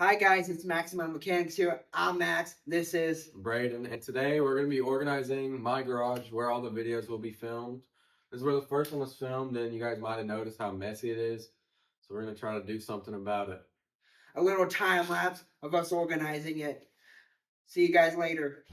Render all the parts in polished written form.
Hi guys, it's Maximum Mechanics here. I'm Max. This is Braden, and today we're going to be organizing my garage where all the videos will be filmed. This is where the first one was filmed, and you guys might have noticed how messy it is. So we're going to try to do something about it. a little time lapse of us organizing it. See you guys later.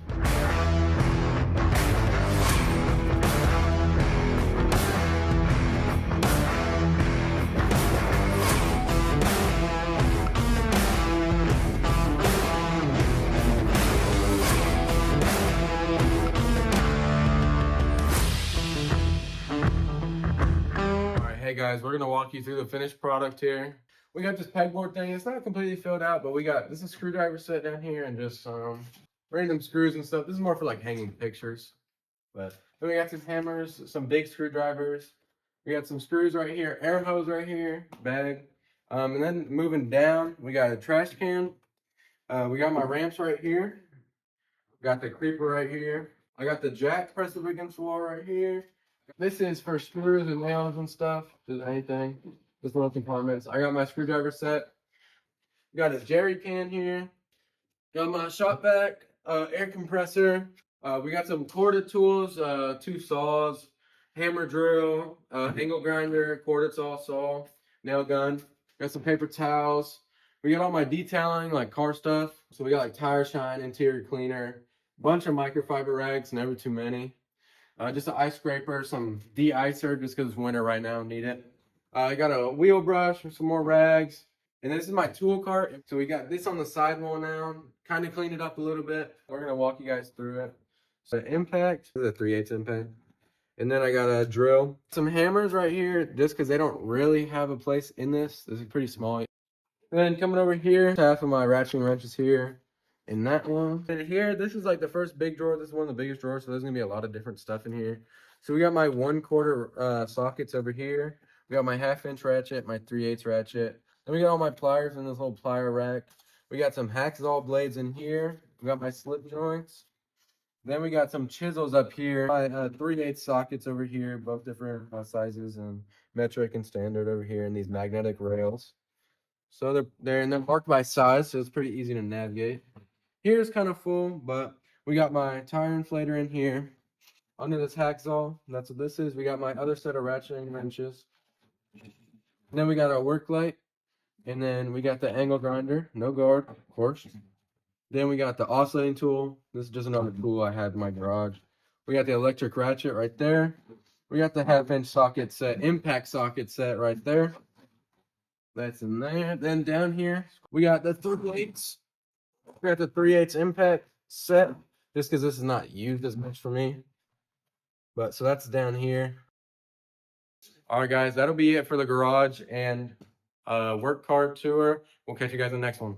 Hey guys, we're gonna walk you through the finished product here. We got this pegboard thing. It's not completely filled out, but this is a screwdriver set down here and just random screws and stuff. This is more for like hanging pictures. But then we got some hammers, some big screwdrivers. We got some screws right here, air hose right here, bag. And then moving down, we got a trash can. We got my ramps right here. Got the creeper right here. I got the jack pressed up against the wall right here. This is for screws and nails and stuff, just anything. Just little compartments. I got my screwdriver set. Got a jerry can here. Got my shop vac, air compressor. We got some corded tools, 2 saws, hammer drill, angle grinder, corded saw, nail gun. Got some paper towels. We got all my detailing, like car stuff. So we got like tire shine, interior cleaner, bunch of microfiber rags, never too many. Just an ice scraper, some de-icer just because it's winter right now, need it. I got a wheel brush, some more rags. And this is my tool cart. So we got this on the sidewall now. Kind of cleaned it up a little bit. We're going to walk you guys through it. So impact, this is a 3/8 impact. And then I got a drill. Some hammers right here, just because they don't really have a place in this. This is pretty small. And then coming over here, half of my ratcheting wrenches here. And that one. And here, this is like the first big drawer. This is one of the biggest drawers, so there's going to be a lot of different stuff in here. So we got my 1/4 sockets over here. We got my 1/2-inch ratchet, my 3/8 ratchet. Then we got all my pliers in this little plier rack. We got some hacksaw blades in here. We got my slip joints. Then we got some chisels up here. My 3/8 sockets over here, both different sizes and metric and standard over here, and these magnetic rails. So they're marked by size, so it's pretty easy to navigate. Here's kind of full, but we got my tire inflator in here. Under this hacksaw, that's what this is. We got my other set of ratcheting wrenches. And then we got our work light. And then we got the angle grinder, no guard, of course. Then we got the oscillating tool. This is just another tool I had in my garage. We got the electric ratchet right there. We got the 1/2-inch socket set, impact socket set right there. That's in there. Then down here, we got the 3/8. We got the 3/8 impact set, just because this is not used as much for me. But so that's down here. All right, guys, that'll be it for the garage and work cart tour. We'll catch you guys in the next one.